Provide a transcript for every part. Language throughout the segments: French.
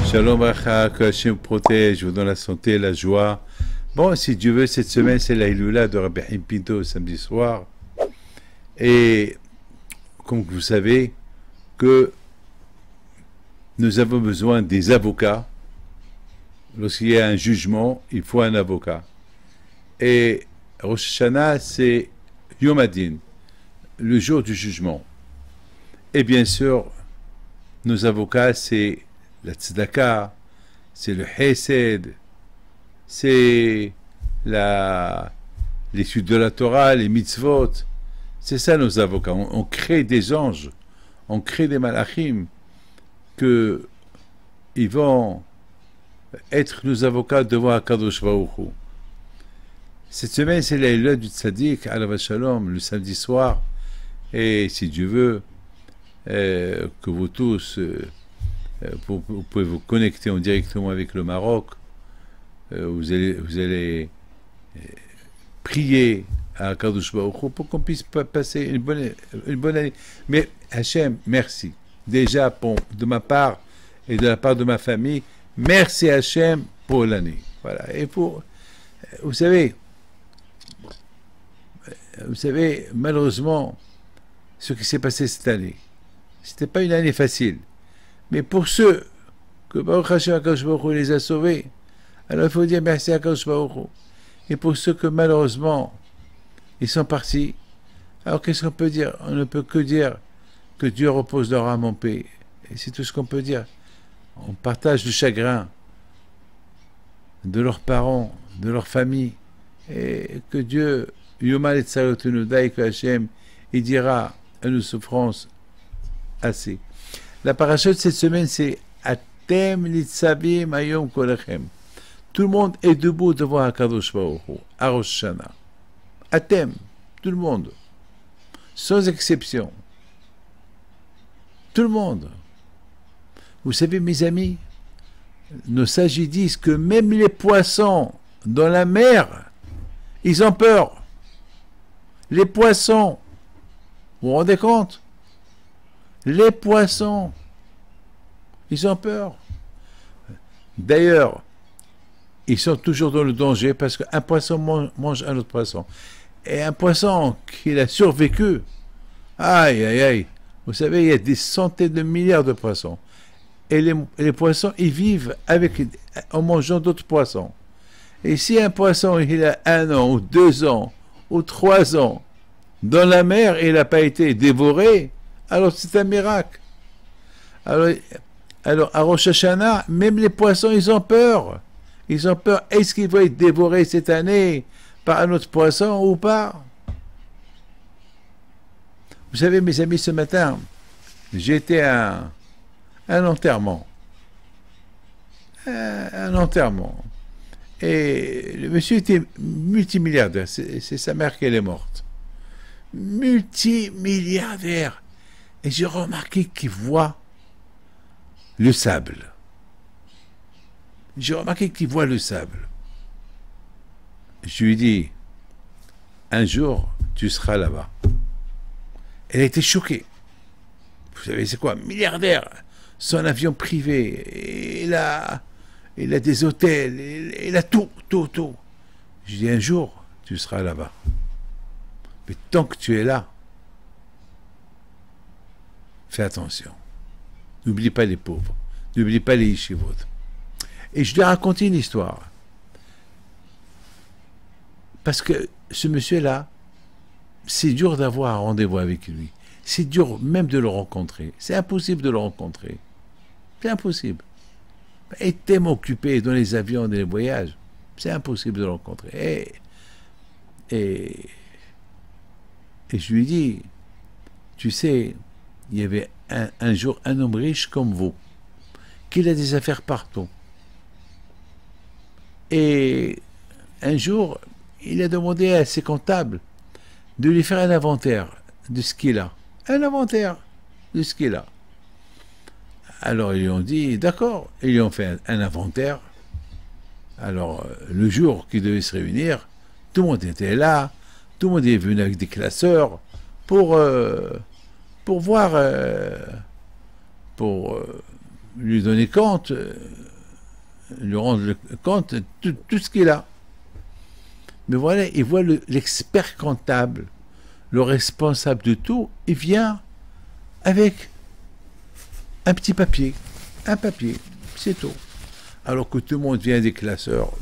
Shalom Bracha, que Hachem vous protège, vous donne la santé, la joie. Bon, si Dieu veut, cette semaine, c'est la Iloula de Rabbi Haim Pinto samedi soir. Et comme vous savez, que nous avons besoin des avocats. Lorsqu'il y a un jugement, il faut un avocat. Et Rosh Hashanah, c'est Yom Hadin, le jour du jugement. Et bien sûr, nos avocats, c'est la tzedaka, c'est le hesed, c'est l'étude de la Torah, les mitzvot. C'est ça nos avocats. On crée des anges, on crée des malachim que ils vont être nos avocats devant Akadosh Baruch Hu. Cette semaine, c'est la Iloula du Tzaddik, Alav Shalom, le samedi soir. Et si Dieu veut, que vous tous, vous pouvez vous connecter directement avec le Maroc. Vous allez prier à Akadosh Baruch Hu pour qu'on puisse passer une bonne année. Mais Hachem, merci. Déjà, de ma part et de la part de ma famille, merci Hachem pour l'année. Voilà. Et vous savez, malheureusement, ce qui s'est passé cette année, c'était pas une année facile. Mais pour ceux que Baruch Hashem Akadosh Baruch Hu les a sauvés, alors il faut dire merci à Akadosh Baruch Hu. Et pour ceux que malheureusement, ils sont partis, alors qu'est-ce qu'on peut dire? On ne peut que dire que Dieu repose leur âme en paix. Et c'est tout ce qu'on peut dire. On partage le chagrin de leurs parents, de leur famille, et que Dieu, Yomal et Tsarotunudai, que Hachem, il dira à nos souffrances assez. La paracha de cette semaine, c'est Atem Nitzavim Ayom Kolechem. Tout le monde est debout devant Akadosh Baruch Hu, à Rosh Hashanah. Atem, tout le monde, sans exception. Tout le monde. Vous savez, mes amis, nos sages disent que même les poissons dans la mer, ils ont peur. Les poissons, vous vous rendez compte? Les poissons, ils ont peur. D'ailleurs, ils sont toujours dans le danger parce qu'un poisson mange un autre poisson. Et un poisson qui a survécu, aïe, aïe, aïe, vous savez, il y a des centaines de milliards de poissons. Et les poissons, ils vivent en mangeant d'autres poissons. Et si un poisson, il a 1 an, ou 2 ans, ou 3 ans, dans la mer, et il n'a pas été dévoré, alors c'est un miracle. Alors à Rosh Hashanah, même les poissons, ils ont peur. Ils ont peur. Est-ce qu'ils vont être dévorés cette année par un autre poisson ou pas? Vous savez, mes amis, ce matin, j'étais à un enterrement. Un enterrement. Et le monsieur était multimilliardaire. C'est sa mère qui est morte. Multimilliardaire. Et j'ai remarqué qu'il voit le sable. J'ai remarqué qu'il voit le sable. Je lui ai dit, un jour, tu seras là-bas. Elle a été choquée. Vous savez, c'est quoi? Milliardaire. Son avion privé. Il a des hôtels. Il a tout. Je lui ai dit, un jour, tu seras là-bas. Mais tant que tu es là, fais attention. N'oublie pas les pauvres. N'oublie pas les yeshivot. Et je lui ai raconté une histoire. Parce que ce monsieur-là, c'est dur d'avoir un rendez-vous avec lui. C'est dur même de le rencontrer. C'est impossible de le rencontrer. C'est impossible. Il est tellement occupé dans les avions, dans les voyages. C'est impossible de le rencontrer. Et je lui ai dit, tu sais, il y avait un jour un homme riche comme vous, qui a des affaires partout. Et un jour, il a demandé à ses comptables de lui faire un inventaire de ce qu'il a. Un inventaire de ce qu'il a. Alors ils lui ont dit, d'accord, ils lui ont fait un inventaire. Alors le jour qu'ils devaient se réunir, tout le monde était là, tout le monde est venu avec des classeurs pour voir, lui donner compte, lui rendre compte de tout ce qu'il a. Mais voilà, il voit l'expert comptable, le responsable de tout, il vient avec un petit papier, c'est tout. Alors que tout le monde vient des classeurs,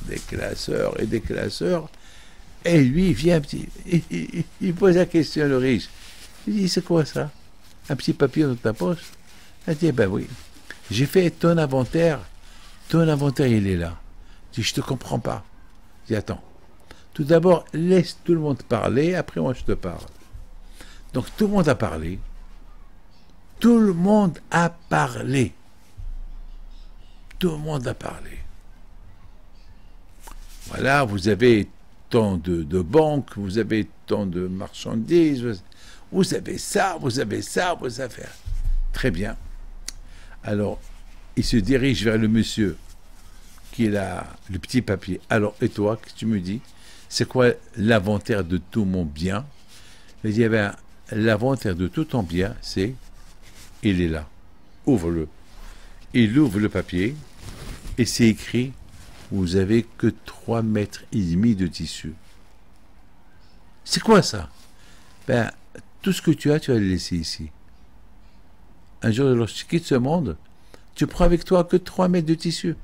et des classeurs, et lui, il vient il pose la question, le riche. Il dit, c'est quoi ça? Un petit papier dans ta poche? Il dit, ben oui, j'ai fait ton inventaire, il est là. Il dit, je te comprends pas. Il dit, attends, tout d'abord, laisse tout le monde parler, après moi je te parle. Donc tout le monde a parlé. Tout le monde a parlé. Tout le monde a parlé. Voilà, vous avez tant de banques, vous avez tant de marchandises, vous avez ça, vous avez ça. Très bien. Alors, il se dirige vers le monsieur qui a le petit papier. Alors, et toi, qu'est-ce que tu me dis? C'est quoi l'inventaire de tout mon bien? Il dit, eh bien, l'inventaire de tout ton bien, c'est, il est là. Ouvre-le. Il ouvre le papier et c'est écrit, vous avez que 3,5 mètres de tissu. C'est quoi ça? Ben, tout ce que tu as, tu vas le laisser ici. Un jour, lorsque tu quittes ce monde, tu prends avec toi que 3 mètres de tissu.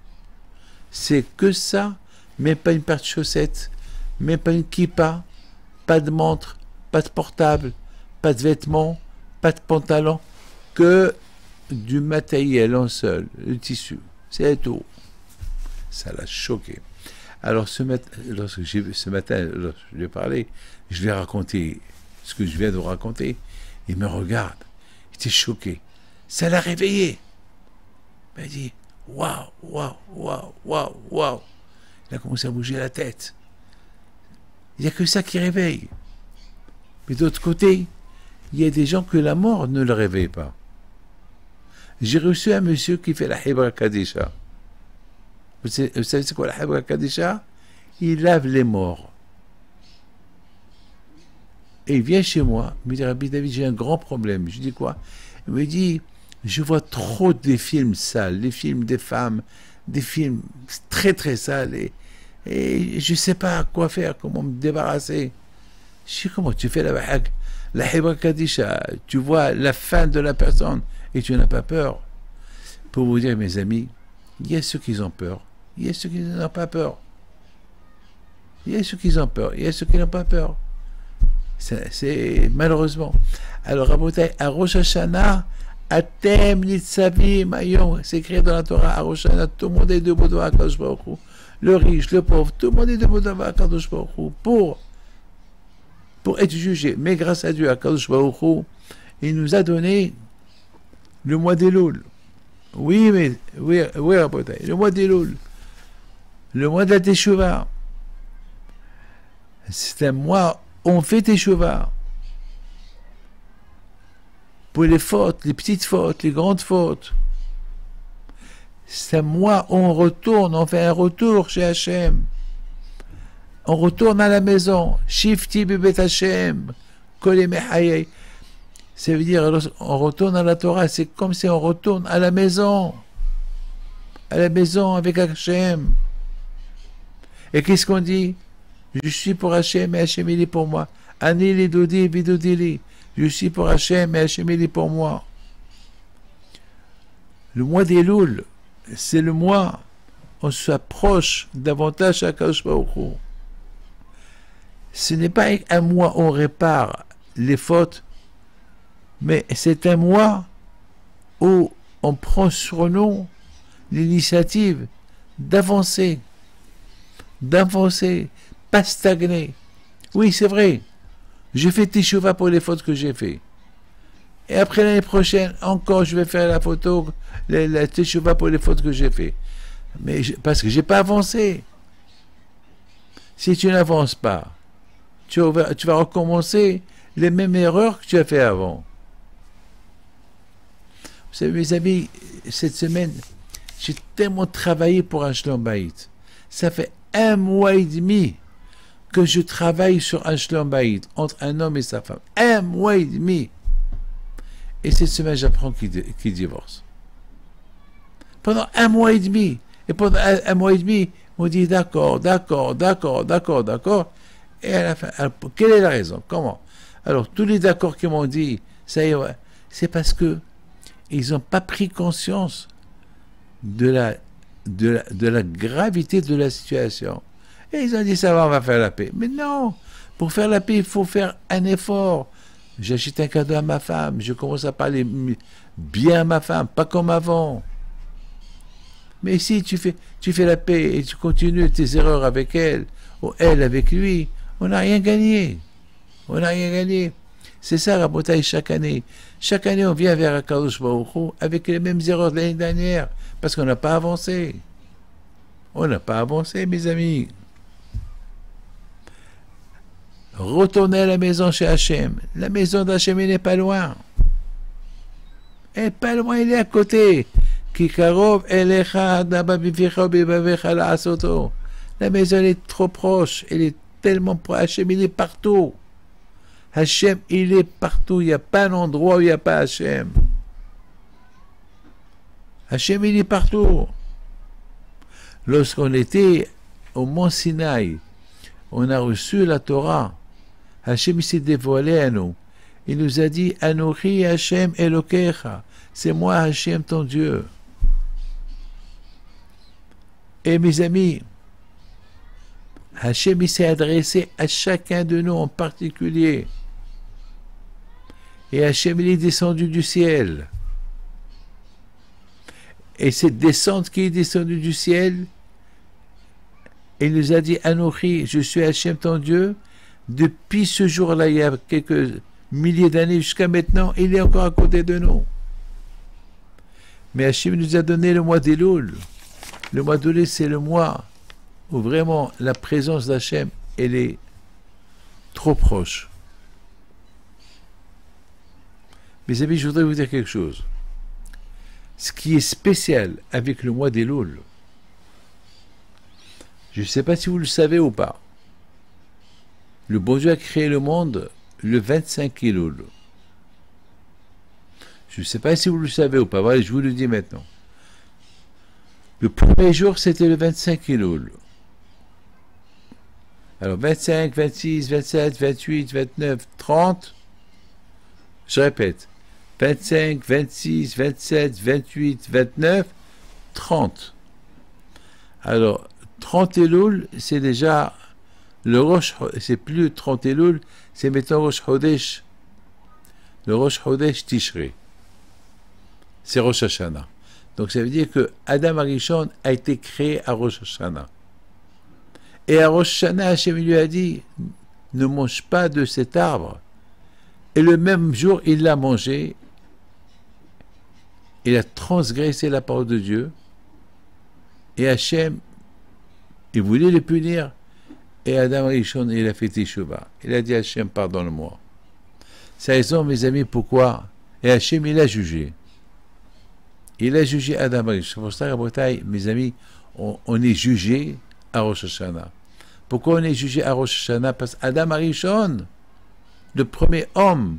C'est que ça, même pas une paire de chaussettes, même pas une kippa, pas de montre, pas de portable, pas de vêtements, pas de pantalon, que du matériel en seul, le tissu. C'est tout. Ça l'a choqué. Alors ce matin, lorsque je lui ai parlé, je lui ai raconté ce que je viens de raconter. Il me regarde. Il était choqué. Ça l'a réveillé. Il m'a dit, waouh. Il a commencé à bouger la tête. Il n'y a que ça qui réveille. Mais d'autre côté, il y a des gens que la mort ne le réveille pas. J'ai reçu un monsieur qui fait la Hibra Kadisha. Vous savez c'est quoi la Hibra Kadisha? Il lave les morts. Et il vient chez moi, il me dit, Rabbi David, j'ai un grand problème. Je dis quoi? Il me dit, je vois trop des films sales, les films des femmes, des films très très sales, et je ne sais pas quoi faire, comment me débarrasser. Je dis, comment tu fais la Hibra Kadisha? Tu vois la fin de la personne et tu n'as pas peur. Pour vous dire, mes amis, il y a ceux qui ont peur, il y a ceux qui n'ont pas peur. Il y a ceux qui ont peur, il y a ceux qui n'ont pas peur. C'est malheureusement. Alors, à Rosh Hashanah, Atem Nitzavim Ayom, c'est écrit dans la Torah, à Rosh Hashanah, tout le monde est debout devant Akadosh Baruch Hu. Le riche, le pauvre, tout le monde est debout devant Akadosh Baruch Hu pour être jugé. Mais grâce à Dieu, Akadosh Baruch Hu, il nous a donné le mois d'Elul. Oui, le mois d'Elul. Le mois de la Teshuvah. C'est un mois où on fait Teshuvah. Pour les fautes, les petites fautes, les grandes fautes. C'est un mois où on retourne, on fait un retour chez Hachem. On retourne à la maison. Shifti bebet Hachem. Kol mechayei. Ça veut dire, on retourne à la Torah, c'est comme si on retourne à la maison avec Hachem. Et qu'est-ce qu'on dit? Je suis pour Hachem et Hachem il est pour moi. Ani li dodi bidodi li. Je suis pour Hachem et Hachem il est pour moi. Le mois d'Elul, c'est le mois où on s'approche davantage à Kadosh Baruch Hu. Ce n'est pas un mois où on répare les fautes, mais c'est un mois où on prend sur nous l'initiative d'avancer, pas stagner. Oui, c'est vrai, je fais Teshuvah pour les fautes que j'ai fait. Et après l'année prochaine, encore, je vais faire la photo, la Teshuvah pour les fautes que j'ai fait. Mais parce que je n'ai pas avancé. Si tu n'avances pas, tu vas recommencer les mêmes erreurs que tu as fait avant. Vous savez, mes amis, cette semaine, j'ai tellement travaillé pour un Shlom Bayit. Ça fait 1 mois et demi que je travaille sur un Shlom Bayit, entre un homme et sa femme. 1 mois et demi. Et cette semaine, j'apprends qu'il divorce. pendant un mois et demi. Et pendant un mois et demi, on dit d'accord, d'accord, d'accord, d'accord, d'accord. Et à la fin, alors, quelle est la raison? Comment? Alors, tous les accords qui m'ont dit, ça y est, ouais, c'est parce que ils n'ont pas pris conscience de la gravité de la situation. Et ils ont dit, ça va, on va faire la paix. Mais non, pour faire la paix, il faut faire un effort. J'achète un cadeau à ma femme, je commence à parler bien à ma femme, pas comme avant. Mais si tu fais la paix et tu continues tes erreurs avec elle, ou elle avec lui, on n'a rien gagné. On n'a rien gagné. C'est ça, Rabotaï, chaque année. Chaque année, on vient vers Akadosh Baruch Hu avec les mêmes erreurs de l'année dernière, parce qu'on n'a pas avancé. On n'a pas avancé, mes amis. Retournez à la maison chez Hachem. La maison d'Hachem, elle n'est pas loin. Elle n'est pas loin, elle est à côté. La maison, elle est trop proche. Elle est tellement proche. Hachem, il est partout. Hachem, il est partout. Il n'y a pas un endroit où il n'y a pas Hachem. Hachem, il est partout. Lorsqu'on était au Mont Sinaï, on a reçu la Torah. Hachem s'est dévoilé à nous. Il nous a dit, Anochi Hachem Elokecha. C'est moi Hachem ton Dieu. Et mes amis, Hachem s'est adressé à chacun de nous en particulier. Et Hachem il est descendu du ciel. Et cette descente qui est descendue du ciel, il nous a dit, Anochi, je suis Hachem ton Dieu. Depuis ce jour-là, il y a quelques milliers d'années jusqu'à maintenant, il est encore à côté de nous. Mais Hachem nous a donné le mois d'Elul. Le mois d'Elul, c'est le mois où vraiment la présence d'Hachem, elle est trop proche. Mes amis, je voudrais vous dire quelque chose. Ce qui est spécial avec le mois d'Elul, je ne sais pas si vous le savez ou pas, le bon Dieu a créé le monde le 25 Elul. Je ne sais pas si vous le savez ou pas, voilà, je vous le dis maintenant. Le premier jour, c'était le 25 Elul. Alors 25, 26, 27, 28, 29, 30, je répète, 25, 26, 27, 28, 29, 30. Alors, 30 Elul, c'est déjà le Rosh, c'est plus 30 Elul, c'est maintenant Rosh Chodesh. Le Rosh Chodesh Tishrei. C'est Rosh Hashanah. Donc ça veut dire que Adam Arishon a été créé à Rosh Hashanah. Et à Rosh Hashanah, Hachem lui a dit, ne mange pas de cet arbre. Et le même jour, il l'a mangé. Il a transgressé la parole de Dieu. Et Hachem, il voulait le punir. Et Adam Rishon, il a fait Teshuvah. Il a dit, Hachem, pardonne-moi. C'est raison, mes amis, pourquoi? Et Hachem, il a jugé. Il a jugé Adam Rishon. C'est pour ça, mes amis, on est jugé à Rosh Hashanah. Pourquoi on est jugé à Rosh Hashanah? Parce qu'Adam Rishon, le premier homme,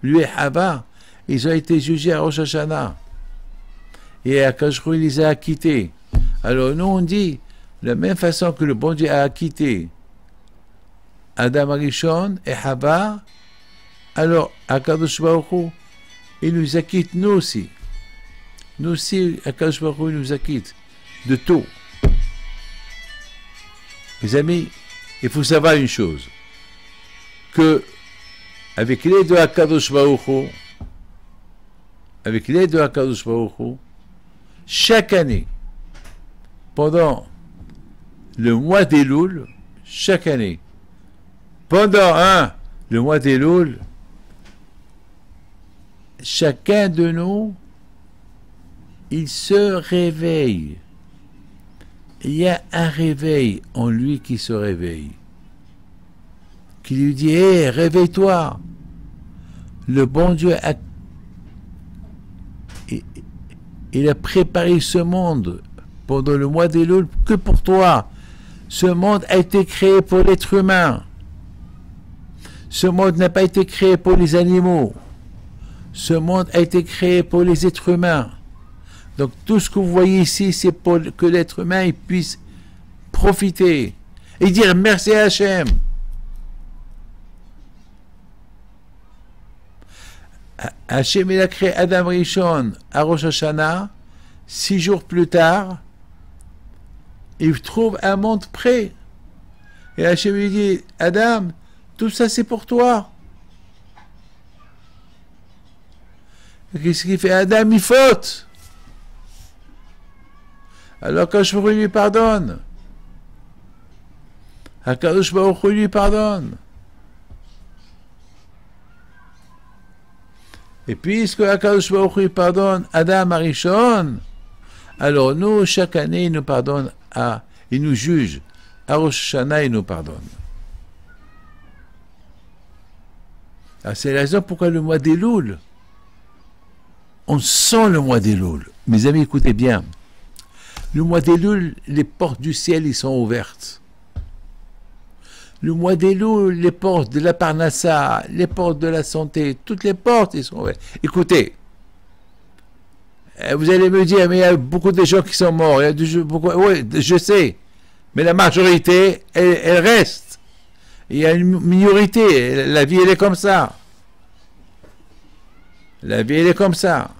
lui et Hava, ils ont été jugés à Rosh Hashanah. Et à Kajrou, il les a acquittés. Alors nous, on dit, de la même façon que le bon Dieu a acquitté Adam Rishon et Hava, alors Akadosh Baruch Hu, il nous acquitte nous aussi. Nous aussi, Akadosh Baruch Hu, il nous acquitte de tout. Mes amis, il faut savoir une chose, que avec l'aide de Akadosh Baruch Hu, chaque année, pendant le mois d'Elul, chaque année, pendant le mois d'Elul, chacun de nous, il se réveille. Il y a un réveil en lui qui se réveille, qui lui dit, hé, réveille-toi. Le bon Dieu il a préparé ce monde pendant le mois d'Elul que pour toi. Ce monde a été créé pour l'être humain. Ce monde n'a pas été créé pour les animaux. Ce monde a été créé pour les êtres humains. Donc tout ce que vous voyez ici, c'est pour que l'être humain il puisse profiter et dire merci à Hachem. Hachem il a créé Adam Rishon à Rosh Hashanah. 6 jours plus tard, il trouve un monde prêt. Et Hachem lui dit, Adam, tout ça c'est pour toi. Qu'est-ce qu'il fait? Adam, il faute. Alors Akadosh Baruch Hu lui pardonne. Akadosh Baruch Hu lui pardonne. Et puisque Akadosh Baruch Hu pardonne Adam Arishon, alors nous, chaque année, il nous pardonne, il nous juge. À Rosh Hashanah, il nous pardonne. C'est la raison pourquoi le mois d'Elul, on sent le mois d'Elul. Mes amis, écoutez bien. Le mois d'Elul, les portes du ciel, ils sont ouvertes. Le mois d'Elul, les portes de la Parnassa, les portes de la santé, toutes les portes, ils sont ouvertes. Écoutez, vous allez me dire, mais il y a beaucoup de gens qui sont morts. Oui, je sais. Mais la majorité, elle reste. Il y a une minorité. La vie, elle est comme ça. La vie, elle est comme ça.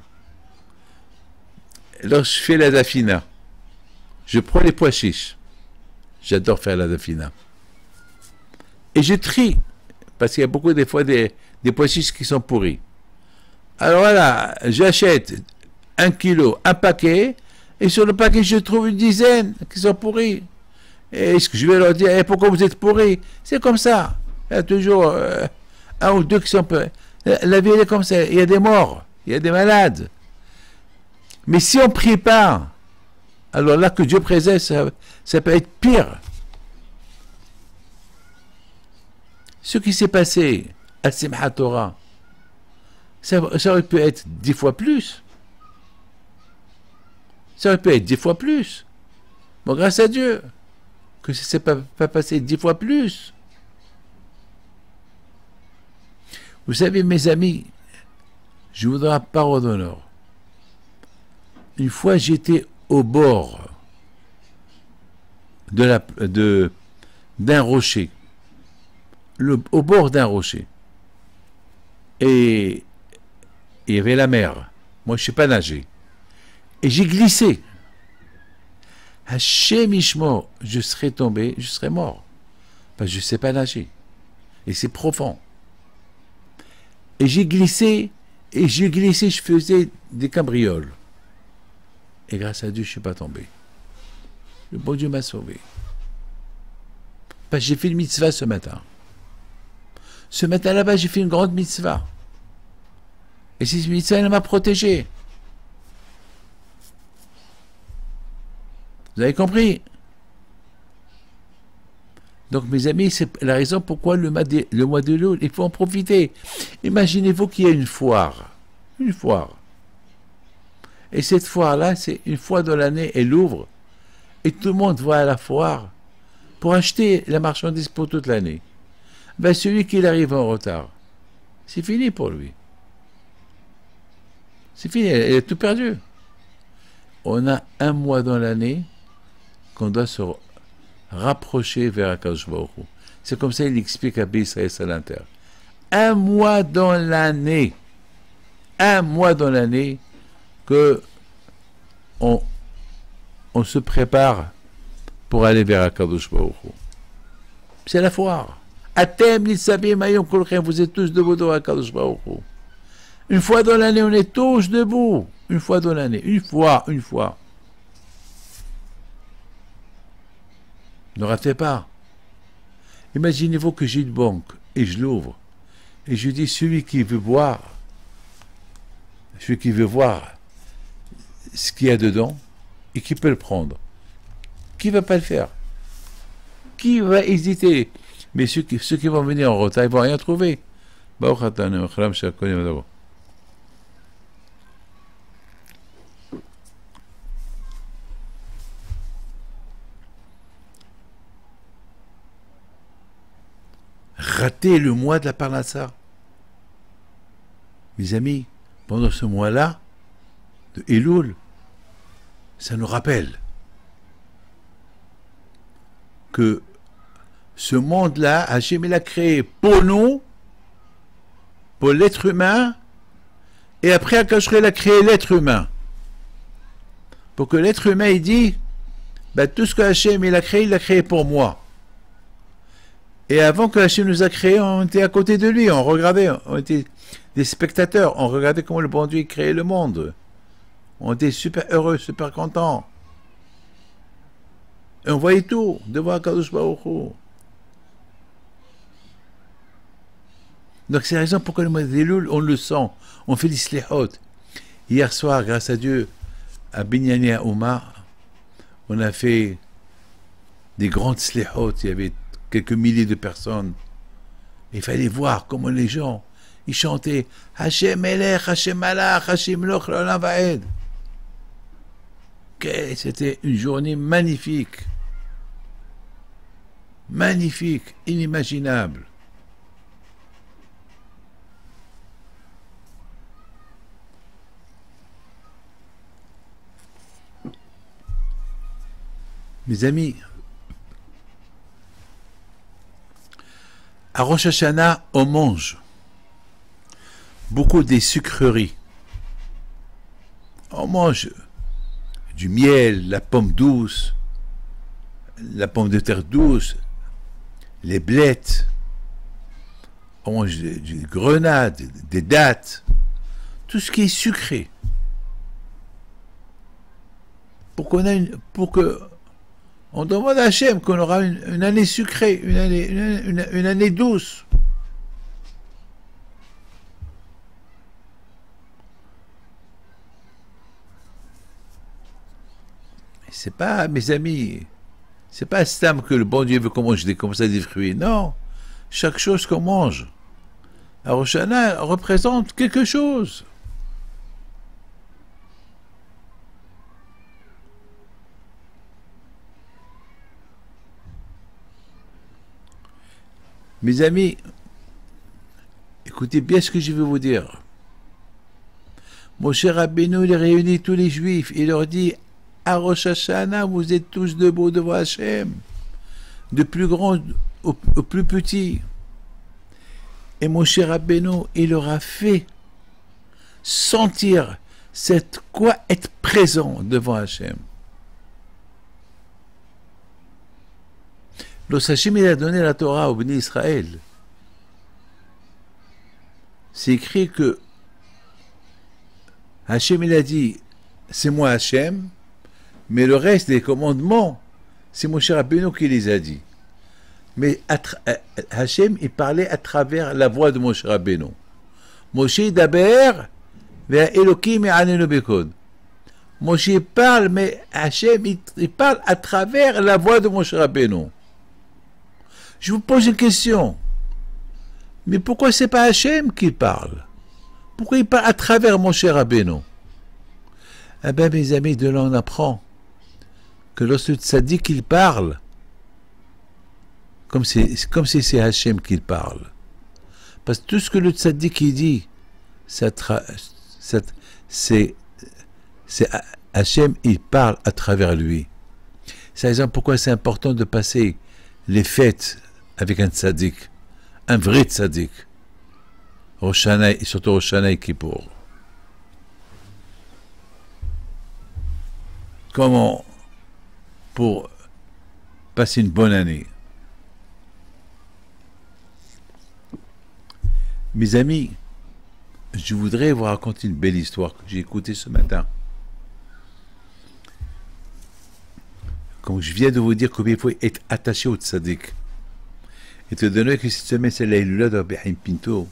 Lorsque je fais la dafina, je prends les pois chiches. J'adore faire la dafina. Et je trie. Parce qu'il y a beaucoup des fois des pois chiches qui sont pourris. Alors voilà, j'achète 1 kilo, un paquet. Et sur le paquet, je trouve une dizaine qui sont pourris. Et ce que je vais leur dire, pourquoi vous êtes pourris? C'est comme ça. Il y a toujours un ou deux qui sont pourris. La vie, elle est comme ça. Il y a des morts, il y a des malades. Mais si on ne prie pas, alors là que Dieu préserve, ça peut être pire. Ce qui s'est passé à Simchat Torah, ça aurait pu être 10 fois plus. Ça aurait pu être 10 fois plus. Bon, grâce à Dieu, que ça ne s'est pas passé 10 fois plus. Vous savez, mes amis, je vous donne la parole d'honneur. Une fois, j'étais au bord d'un rocher. Au bord d'un rocher. Et il y avait la mer. Moi, je ne sais pas nager. Et j'ai glissé. Hachem Ishmor, je serais tombé, je serais mort. Parce que je ne sais pas nager. Et c'est profond. Et j'ai glissé, je faisais des cabrioles. Et grâce à Dieu, je ne suis pas tombé. Le bon Dieu m'a sauvé. Parce que j'ai fait une mitzvah ce matin. Ce matin là-bas, j'ai fait une grande mitzvah. Et cette mitzvah, elle m'a protégé. Vous avez compris? Donc, mes amis, c'est la raison pourquoi le mois de l'eau, il faut en profiter. Imaginez-vous qu'il y a une foire. Une foire. Et cette foire-là, c'est une fois dans l'année, elle ouvre. Et tout le monde va à la foire pour acheter la marchandise pour toute l'année. Ben, celui qui arrive en retard, c'est fini pour lui. C'est fini, elle a tout perdu. On a un mois dans l'année qu'on doit se rapprocher vers Akadosh Baruch Hu. C'est comme ça il explique à Israël Salanter. Un mois dans l'année que on se prépare pour aller vers Akadosh Baruch Hu. C'est la foire. Atem Nitzavim Hayom Kolchem, vous êtes tous debout devant Akadosh Baruch Hu. Une fois dans l'année, on est tous debout. Une fois dans l'année. Une fois. Ne ratez pas. Imaginez-vous que j'ai une banque et je l'ouvre. Et je dis, celui qui veut voir ce qu'il y a dedans et qui peut le prendre. Qui ne va pas le faire? Qui va hésiter? Mais ceux qui vont venir en retard, ils ne vont rien trouver. Rater le mois de la Parnassa. Mes amis, pendant ce mois-là, de Elul, ça nous rappelle que ce monde-là, Hachem l'a créé pour nous, pour l'être humain, et après Akash il a créé l'être humain. Pour que l'être humain, il dit, ben, tout ce que Hachem il l'a créé pour moi. Et avant que Hachem nous a créé, on était à côté de lui, on regardait, on était des spectateurs, on regardait comment le bon Dieu créait le monde. On était super heureux, super contents. Et on voyait tout devant Akadosh Baruch Hu. Donc c'est la raison pourquoi le mois d'Elul, on le sent, on fait des slihot. Hier soir, grâce à Dieu, à Binyani Ouma, on a fait des grandes slihot, il y avait quelques milliers de personnes. Il fallait voir comment les gens, ils chantaient Hashem Melech, Hashem Malach, Hashem Loch, L'Olam Vaed. C'était une journée magnifique. Magnifique, inimaginable. Mes amis, à Rosh Hashanah, on mange beaucoup des sucreries. On mange du miel, la pomme douce, la pomme de terre douce, les blettes, on mange du grenade, des dattes, tout ce qui est sucré. Pour que on demande à Hachem qu'on aura une année sucrée, une année douce. C'est pas, mes amis, c'est pas Stam que le bon Dieu veut qu'on mange comme ça des fruits. Non, chaque chose qu'on mange à Rosh Hashanah représente quelque chose. Mes amis, écoutez bien ce que je vais vous dire. Mon cher Rabbeinu, il réunit tous les Juifs. Il leur dit, à Rosh Hashanah, vous êtes tous debout devant Hachem, de plus grand au plus petit. Et mon cher Rabbeinu, il leur a fait sentir quoi être présent devant Hachem. Lorsqu'Hachem il a donné la Torah au Béni Israël, c'est écrit que Hachem il a dit, c'est moi Hachem, mais le reste des commandements, c'est mon cher Rabbeinu qui les a dit. Mais Hachem il parlait à travers la voix de mon cher Rabbeinu. Moshe daber vers Elokim et Anenu Bekod. Moshe parle, mais Hachem il parle à travers la voix de mon cher Rabbeinu. Je vous pose une question. Mais pourquoi c'est pas Hachem qui parle? Pourquoi il parle à travers mon cher Rabbeinu? Eh bien, mes amis, de là on apprend que lorsque le tzaddik il parle, comme si c'est Hachem qui parle. Parce que tout ce que le tzaddik il dit, c'est Hachem, il parle à travers lui. C'est la raison pourquoi c'est important de passer les fêtes avec un tzaddik, un vrai tzaddik, Rosh Hashanah, et surtout Rosh Hashanah et Kippour. Comment pour passer une bonne année. Mes amis, je voudrais vous raconter une belle histoire que j'ai écoutée ce matin. Comme je viens de vous dire combien il faut être attaché au tzaddik. Étant donné que cette semaine c'est la Hilula de Rabbi Haim Pinto,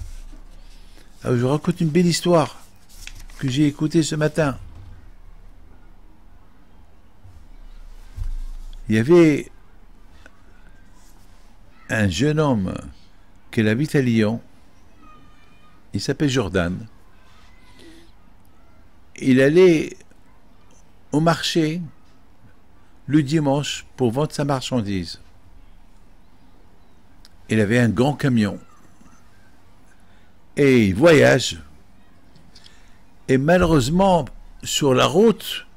alors je vous raconte une belle histoire que j'ai écoutée ce matin. Il y avait un jeune homme qui habite à Lyon, il s'appelle Jordan. Il allait au marché le dimanche pour vendre sa marchandise. Il avait un grand camion et il voyage. Et malheureusement, sur la route,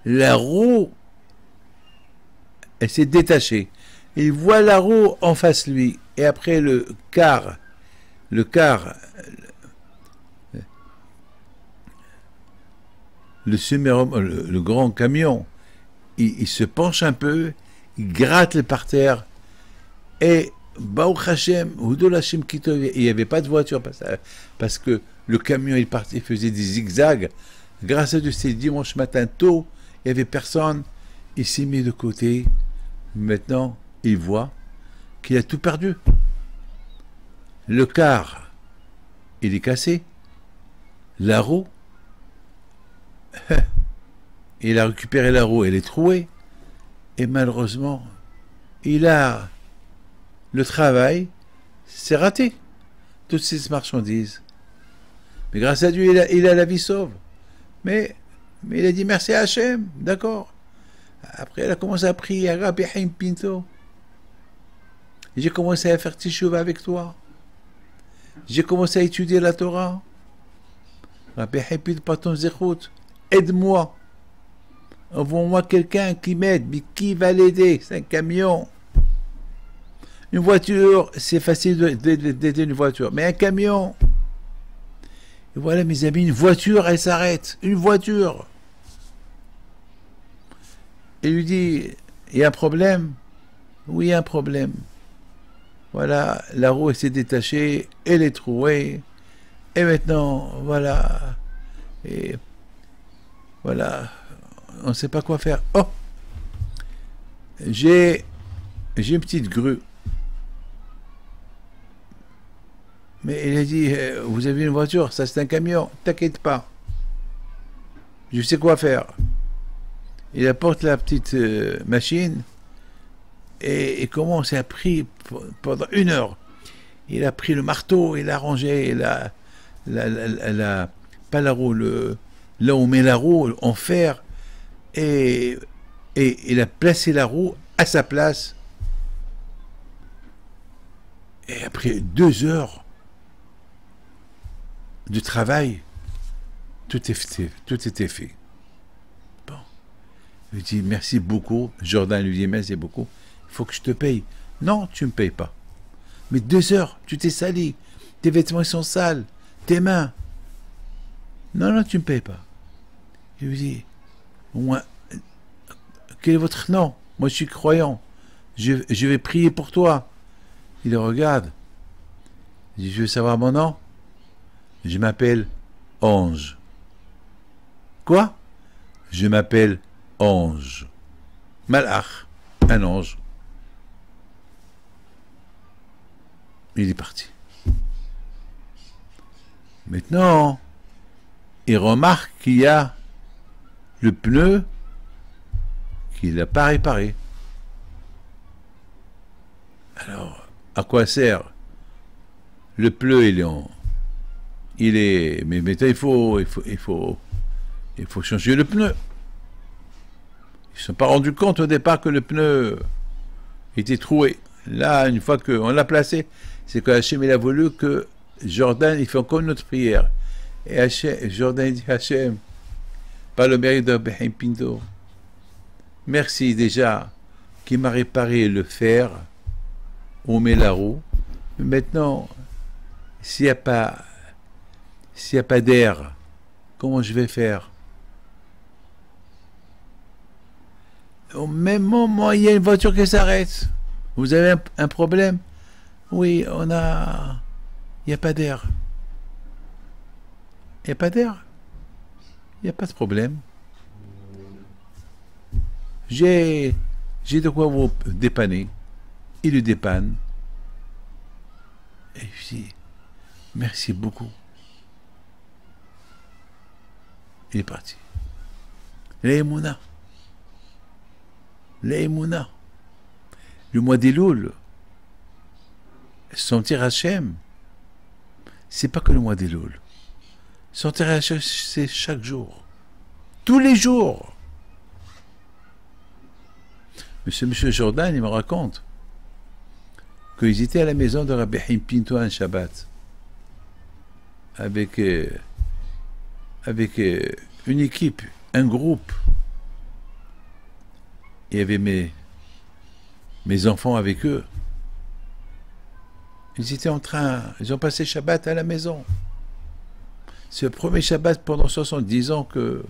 la roue, elle s'est détachée. Il voit la roue en face de lui. Et après le grand camion, il se penche un peu, il gratte par terre, et Baruch Hashem, Hudol Hashem Kitov, il n'y avait pas de voiture, parce que le camion il partait, il faisait des zigzags. Grâce à Dieu, c'est dimanche matin tôt, il n'y avait personne, il s'est mis de côté. Maintenant, il voit qu'il a tout perdu. Le car, il est cassé. La roue, il a récupéré la roue, elle est trouée. Et malheureusement, le travail, c'est raté. Toutes ces marchandises. Mais grâce à Dieu, il a la vie sauve. Mais il a dit merci à Hachem, d'accord. Après, il a commencé à prier à Rabbi Haim Pinto. J'ai commencé à faire Teshuvah avec toi. J'ai commencé à étudier la Torah. Rabbi Haim Pinto, pas ton zéchout. Aide-moi. Envoie-moi quelqu'un qui m'aide. Mais qui va l'aider? C'est un camion. Une voiture, c'est facile d'aider une voiture. Mais un camion. Et voilà, mes amis, une voiture, elle s'arrête. Une voiture. Il lui dit, il y a un problème? Oui, il y a un problème. Voilà, la roue s'est détachée, elle est trouée. Et maintenant, voilà. Et voilà, on ne sait pas quoi faire. Oh! J'ai une petite grue. Mais il a dit, vous avez une voiture, ça c'est un camion, t'inquiète pas. Je sais quoi faire. Il apporte la petite machine et comment ça a pris pendant 1 heure. Il a pris le marteau, il a rangé pas la roue, là où on met la roue en fer, et il a placé la roue à sa place. Et après 2 heures de travail, tout était fait. Bon. Il lui dit merci beaucoup. Jordan lui dit merci beaucoup. Il faut que je te paye. Non, tu ne me payes pas. Mais 2 heures, tu t'es sali. Tes vêtements sont sales. Tes mains. Non, tu ne me payes pas. Il lui dit moi, quel est votre nom? Moi, je suis croyant. Je vais prier pour toi. Il le regarde. Il dit je veux savoir mon nom. Je m'appelle Ange. Quoi? Je m'appelle Ange. Malach, un ange. Il est parti. Maintenant, il remarque qu'il y a le pneu qu'il n'a pas réparé. Alors, à quoi sert? Le pneu, mais maintenant il faut changer le pneu. Ils ne se sont pas rendus compte au départ que le pneu était troué. Là, une fois qu'on l'a placé, c'est que Hachem il a voulu que Jordan il fait encore une autre prière. Et Jordan il dit Hachem, par le mérite de Rabbi Pinto, merci déjà qui m'a réparé le fer, on met la roue. Mais maintenant, s'il n'y a pas d'air, comment je vais faire? Au même moment, il y a une voiture qui s'arrête. Vous avez un problème? Oui, il n'y a pas d'air. Il n'y a pas d'air? Il n'y a pas de problème. J'ai de quoi vous dépanner. Il le dépanne. Et je dis, merci beaucoup. Il est parti. L'émouna. Le mois d'Elul. Sentir Hachem. C'est pas que le mois d'Elul. Sentir Hachem, c'est chaque jour. Tous les jours. Monsieur Jordan, il me raconte qu'ils étaient à la maison de Rabbi Haim Pinto un Shabbat. Avec une équipe, un groupe. il y avait mes enfants avec eux. Ils étaient en train, ils ont passé Shabbat à la maison. C'est le premier Shabbat pendant 70 ans que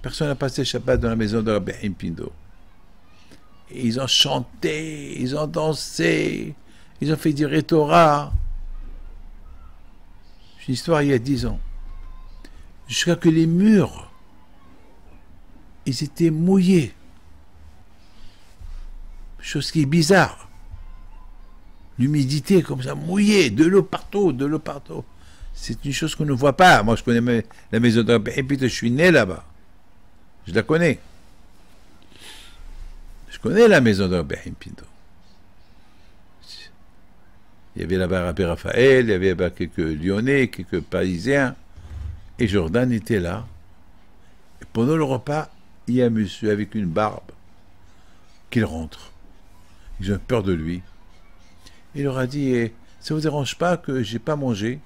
personne n'a passé Shabbat dans la maison de Rabbi Haim Pindo. Et ils ont chanté, ils ont dansé, ils ont fait dire Torah. C'est une histoire il y a 10 ans. Jusqu'à que les murs, ils étaient mouillés. Chose qui est bizarre. L'humidité comme ça, mouillée, de l'eau partout, de l'eau partout. C'est une chose qu'on ne voit pas. Moi, je connais la maison de Rabbi Haim Pindo, je suis né là-bas. Je la connais. Je connais la maison de Rabbi Haim Pindo. Il y avait là-bas Rabbi Raphaël, il y avait là-bas quelques Lyonnais, quelques Parisiens. Et Jordan était là. Et pendant le repas, il y a un monsieur avec une barbe qui rentre. Ils ont peur de lui. Il leur a dit, ça ne vous dérange pas que je n'ai pas mangé?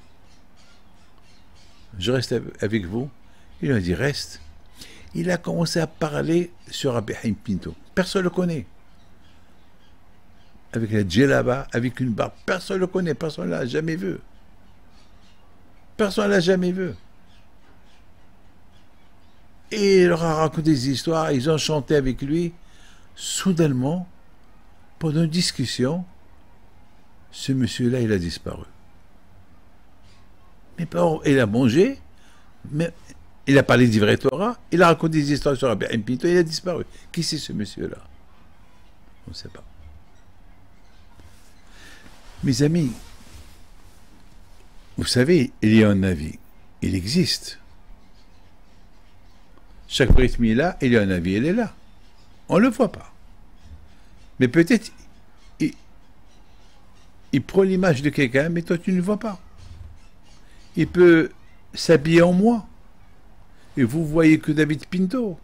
Je reste avec vous. Il a dit, reste. Il a commencé à parler sur Rabbi Haim Pindo. Personne ne le connaît. Avec la djellaba, avec une barbe. Personne ne le connaît, personne ne l'a jamais vu. Personne ne l'a jamais vu. Et il leur a raconté des histoires, ils ont chanté avec lui. Soudainement, pendant une discussion, ce monsieur-là, il a disparu. Mais il a mangé, mais il a parlé d'Ivrei Torah, il a raconté des histoires sur Rabbi Haim Pindo, il a disparu. Qui c'est ce monsieur-là? On ne sait pas. Mes amis, vous savez, il y a un avis, il existe. Chaque Brit Mila, il y a un avis, il est là. On ne le voit pas. Mais peut-être, il prend l'image de quelqu'un, mais toi tu ne le vois pas. Il peut s'habiller en moi. Et vous voyez que David Pinto.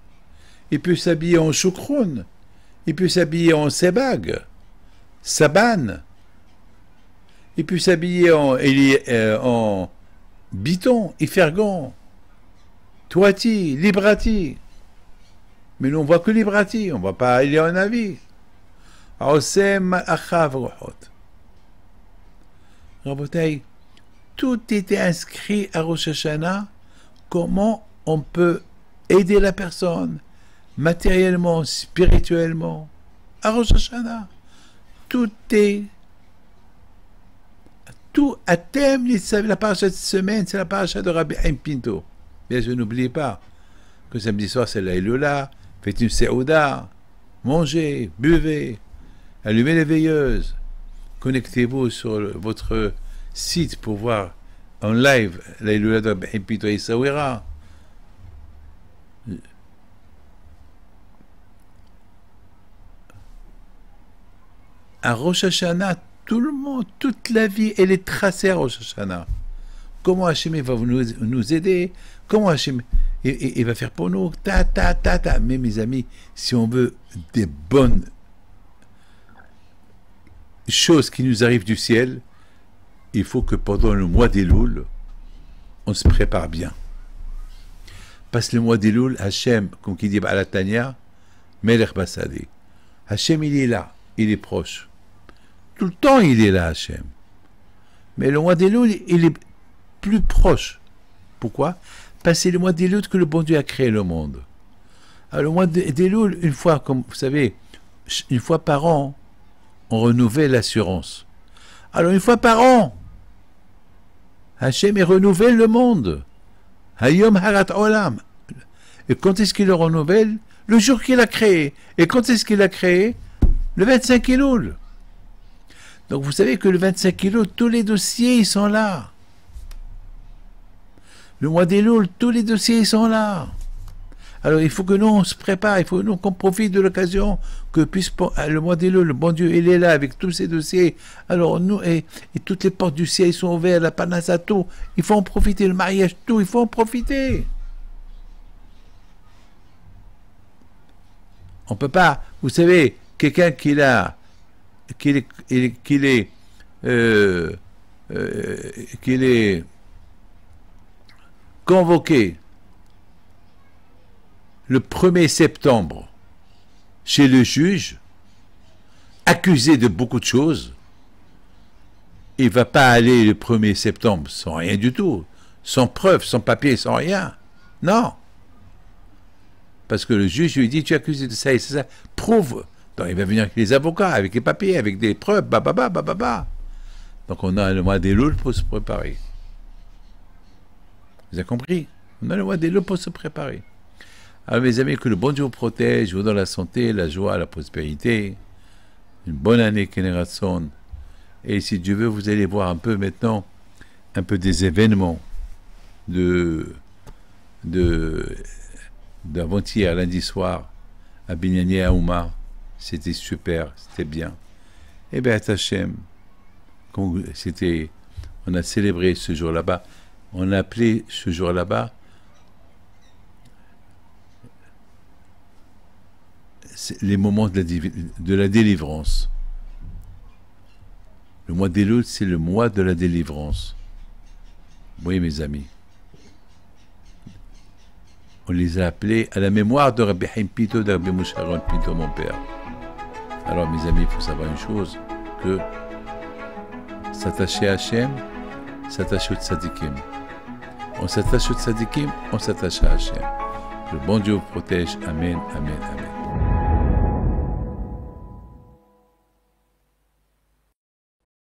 Il peut s'habiller en Choukroun. Il peut s'habiller en Sebag, Saban. Il peut s'habiller en Biton, Ifergon, Toati, Librati. Mais nous on voit que Librati, on ne voit pas, il y a un avis. Rabotai, tout était inscrit à Rosh Hashanah, comment on peut aider la personne, matériellement, spirituellement, à Rosh Hashanah. Tout à thème, la paracha de cette semaine, c'est la paracha de Rabbi Haim Pindo. Bien sûr, n'oubliez pas que samedi soir, c'est la Elula, faites une séouda, mangez, buvez, allumez les veilleuses, connectez-vous sur votre site pour voir en live la Elula de Rabbi Haim Pindo et Sawira. À Rosh Hashanah, tout le monde, toute la vie, elle est tracée à Rosh Hashanah. Comment Hachem va nous aider? Comment Hachem il va faire pour nous? Mais mes amis, si on veut des bonnes choses qui nous arrivent du ciel, il faut que pendant le mois d'Elul, on se prépare bien. Parce que le mois d'Elul, Hachem, comme qui dit à la Tanya, Melech Basadi. Hachem, il est là, il est proche. Tout le temps, il est là, Hachem. Mais le mois d'Elul, il est plus proche. Pourquoi? Parce que c'est le mois d'Elul que le bon Dieu a créé le monde. Alors, le mois d'Elul, une fois, comme vous savez, une fois par an, on renouvelle l'assurance. Alors, une fois par an, Hachem renouvelle le monde. Hayom Harat Olam. Et quand est-ce qu'il le renouvelle? Le jour qu'il a créé. Et quand est-ce qu'il a créé? Le 25 Elul. Donc vous savez que le 25 Elul, tous les dossiers, ils sont là. Le mois d'Elul, tous les dossiers, ils sont là. Alors il faut que nous, on se prépare, il faut nous qu'on profite de l'occasion, que puisse le mois d'Elul, le bon Dieu, il est là avec tous ces dossiers. Alors nous, et toutes les portes du ciel sont ouvertes, la panassa, tout. Il faut en profiter, le mariage, tout, il faut en profiter. On ne peut pas, vous savez, quelqu'un qu'il est convoqué le 1er septembre chez le juge, accusé de beaucoup de choses. Il ne va pas aller le 1er septembre sans rien du tout, sans preuve, sans papier, sans rien. Non. Parce que le juge lui dit, tu es accusé de ça et ça, prouve. Donc il va venir avec les avocats, avec les papiers, avec des preuves, bababa. Donc on a le mois d'Elul pour se préparer. Vous avez compris? On a le mois d'Elul pour se préparer. Alors mes amis, que le bon Dieu vous protège, vous donne la santé, la joie, la prospérité. Une bonne année, Keneratson. Et si Dieu veut, vous allez voir un peu maintenant, un peu des événements d'avant-hier, lundi soir, à Binyani à Oumar. C'était super, c'était bien. Et bien, Hachem, on a célébré ce jour là-bas, on a appelé ce jour là-bas les moments de la délivrance. Le mois d'Elul, c'est le mois de la délivrance. Oui, mes amis. On les a appelés à la mémoire de Rabbi Haim Pito, de Rabbi Moshe Aaron Pito, mon père. Alors, mes amis, il faut savoir une chose, que s'attacher à Hachem, s'attacher au tzadikim. On s'attache au tzadikim, on s'attache à Hachem. Que le bon Dieu vous protège. Amen, amen, amen.